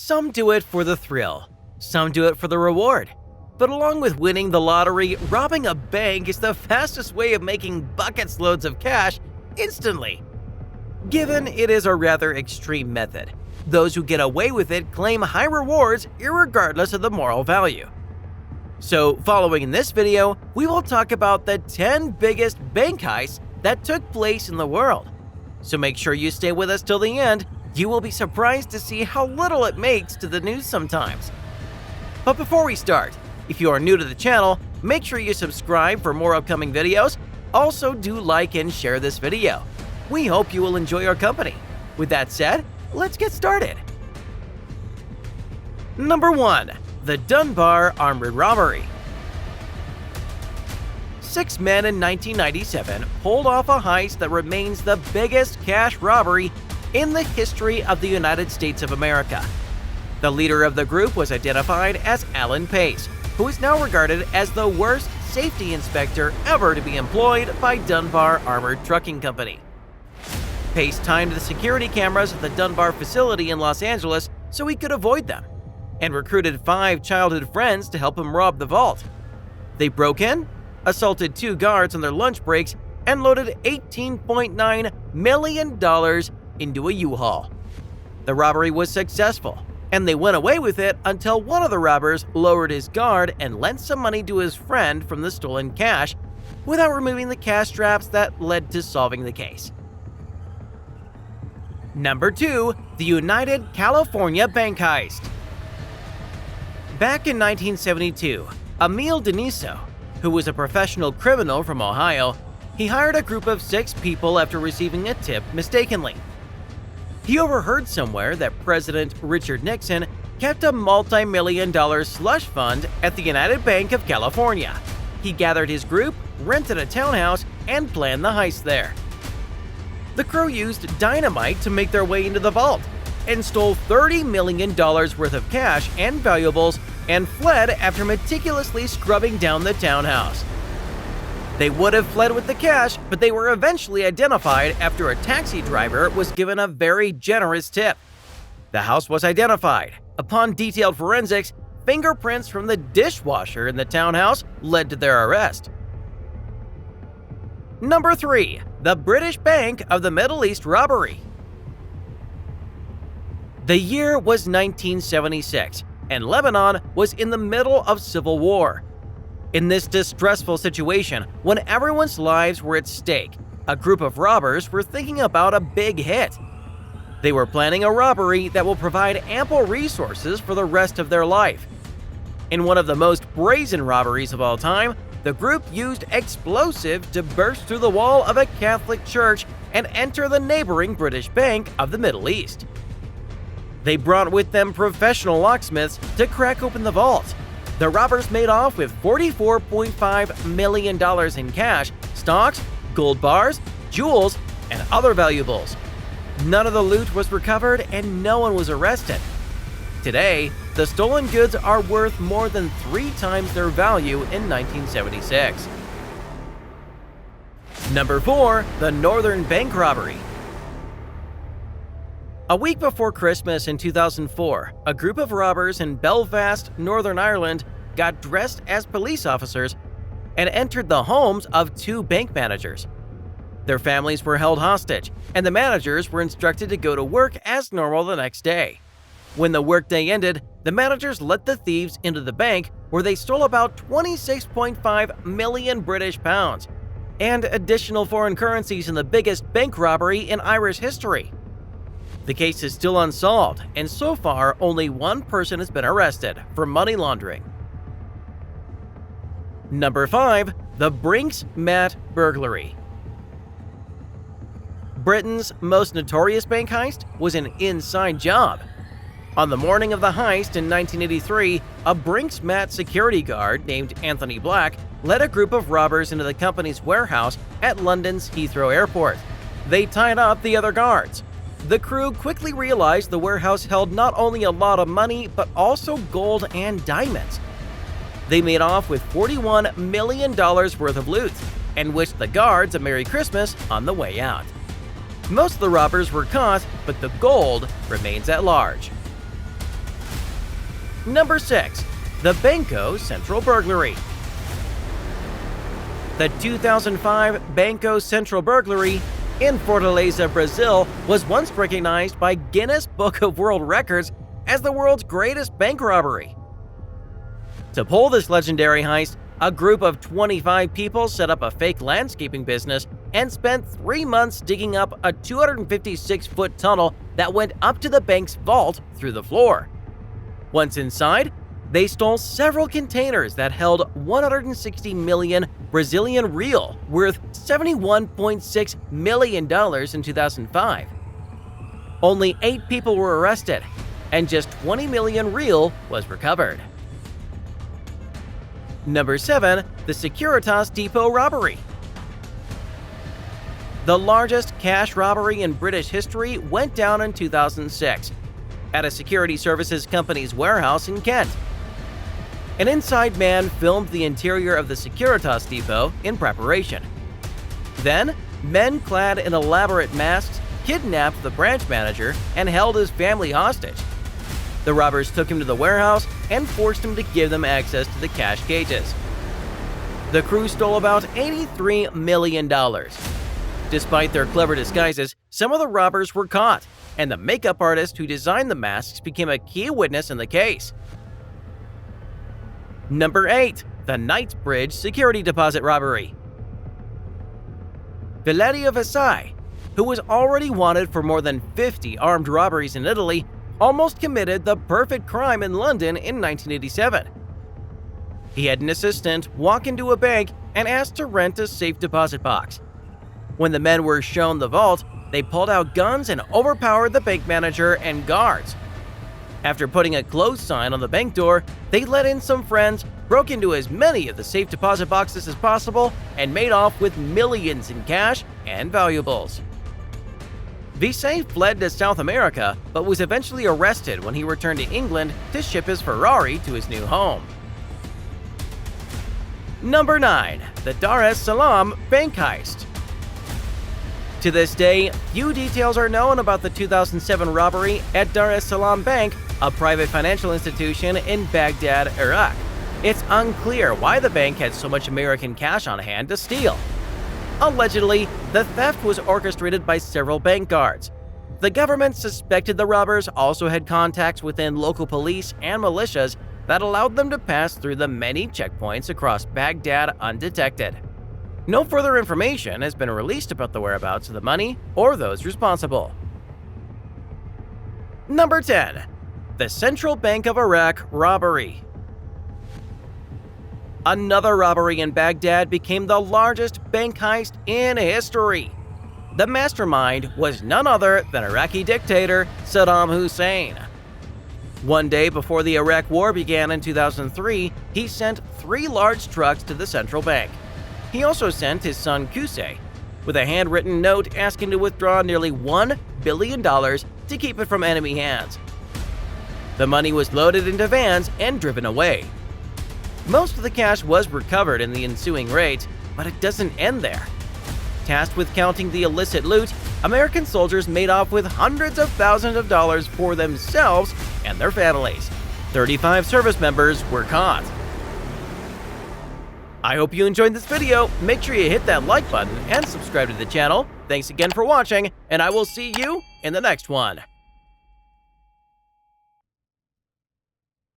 Some do it for the thrill, some do it for the reward. But along with winning the lottery, robbing a bank is the fastest way of making buckets loads of cash instantly. Given it is a rather extreme method, those who get away with it claim high rewards irregardless of the moral value. So, following in this video, we will talk about the 10 biggest bank heists that took place in the world. So make sure you stay with us till the end. You will be surprised to see how little it makes to the news sometimes. But before we start, if you are new to the channel, make sure you subscribe for more upcoming videos. Also, do like and share this video. We hope you will enjoy our company. With that said, let's get started. Number 1. The Dunbar Armored Robbery. 6 men in 1997 pulled off a heist that remains the biggest cash robbery in the history of the United States of America. The leader of the group was identified as Alan Pace, who is now regarded as the worst safety inspector ever to be employed by Dunbar Armored Trucking Company. Pace timed the security cameras at the Dunbar facility in Los Angeles so he could avoid them, and recruited 5 childhood friends to help him rob the vault. They broke in, assaulted 2 guards on their lunch breaks, and loaded $18.9 million into a U-Haul. The robbery was successful, and they went away with it until one of the robbers lowered his guard and lent some money to his friend from the stolen cash without removing the cash straps that led to solving the case. Number 2. The United California Bank Heist. Back in 1972, Emil Deniso, who was a professional criminal from Ohio, he hired a group of 6 people after receiving a tip mistakenly. He overheard somewhere that President Richard Nixon kept a multi-million-dollar slush fund at the United Bank of California. He gathered his group, rented a townhouse, and planned the heist there. The crew used dynamite to make their way into the vault and stole $30 million worth of cash and valuables and fled after meticulously scrubbing down the townhouse. They would have fled with the cash, but they were eventually identified after a taxi driver was given a very generous tip. The house was identified. Upon detailed forensics, fingerprints from the dishwasher in the townhouse led to their arrest. Number 3. The British Bank of the Middle East Robbery. The year was 1976, and Lebanon was in the middle of civil war. In this distressful situation, when everyone's lives were at stake, a group of robbers were thinking about a big hit. They were planning a robbery that will provide ample resources for the rest of their life. In one of the most brazen robberies of all time, the group used explosives to burst through the wall of a Catholic church and enter the neighboring British Bank of the Middle East. They brought with them professional locksmiths to crack open the vault. The robbers made off with $44.5 million in cash, stocks, gold bars, jewels, and other valuables. None of the loot was recovered and no one was arrested. Today, the stolen goods are worth more than 3 times their value in 1976. Number 4. The Northern Bank Robbery. A week before Christmas in 2004, a group of robbers in Belfast, Northern Ireland, got dressed as police officers and entered the homes of 2 bank managers. Their families were held hostage, and the managers were instructed to go to work as normal the next day. When the workday ended, the managers let the thieves into the bank, where they stole about 26.5 million British pounds and additional foreign currencies in the biggest bank robbery in Irish history. The case is still unsolved, and so far only 1 person has been arrested for money laundering. Number 5. The Brinks Mat Burglary. Britain's most notorious bank heist was an inside job. On the morning of the heist in 1983, a Brinks Mat security guard named Anthony Black led a group of robbers into the company's warehouse at London's Heathrow Airport. They tied up the other guards. The crew quickly realized the warehouse held not only a lot of money, but also gold and diamonds. They made off with $41 million worth of loot and wished the guards a Merry Christmas on the way out. Most of the robbers were caught, but the gold remains at large. Number 6. The Banco Central Burglary. The 2005 Banco Central Burglary in Fortaleza, Brazil, was once recognized by Guinness Book of World Records as the world's greatest bank robbery. To pull this legendary heist, a group of 25 people set up a fake landscaping business and spent 3 months digging up a 256-foot tunnel that went up to the bank's vault through the floor. Once inside, they stole several containers that held 160 million Brazilian real, worth $71.6 million in 2005. Only 8 people were arrested, and just 20 million real was recovered. Number 7. The Securitas Depot Robbery. The largest cash robbery in British history went down in 2006 at a security services company's warehouse in Kent. An inside man filmed the interior of the Securitas Depot in preparation. Then, men clad in elaborate masks kidnapped the branch manager and held his family hostage. The robbers took him to the warehouse and forced him to give them access to the cash cages. The crew stole about $83 million. Despite their clever disguises, some of the robbers were caught, and the makeup artist who designed the masks became a key witness in the case. Number 8. The Knightsbridge Security Deposit Robbery. Valerio Visai, who was already wanted for more than 50 armed robberies in Italy, almost committed the perfect crime in London in 1987. He had an assistant walk into a bank and asked to rent a safe deposit box. When the men were shown the vault, they pulled out guns and overpowered the bank manager and guards. After putting a close sign on the bank door, they let in some friends, broke into as many of the safe deposit boxes as possible, and made off with millions in cash and valuables. Visay fled to South America, but was eventually arrested when he returned to England to ship his Ferrari to his new home. Number 9. The Dar es Salaam Bank Heist. To this day, few details are known about the 2007 robbery at Dar es Salaam Bank, a private financial institution in Baghdad, Iraq. It's unclear why the bank had so much American cash on hand to steal. Allegedly, the theft was orchestrated by several bank guards. The government suspected the robbers also had contacts within local police and militias that allowed them to pass through the many checkpoints across Baghdad undetected. No further information has been released about the whereabouts of the money or those responsible. Number 10. The Central Bank of Iraq Robbery. Another robbery in Baghdad became the largest bank heist in history. The mastermind was none other than Iraqi dictator Saddam Hussein. One day before the Iraq War began in 2003, he sent 3 large trucks to the central bank. He also sent his son Qusay with a handwritten note asking to withdraw nearly $1 billion to keep it from enemy hands. The money was loaded into vans and driven away. Most of the cash was recovered in the ensuing raids, but it doesn't end there. Tasked with counting the illicit loot, American soldiers made off with hundreds of thousands of dollars for themselves and their families. 35 service members were caught. I hope you enjoyed this video. Make sure you hit that like button and subscribe to the channel. Thanks again for watching, and I will see you in the next one.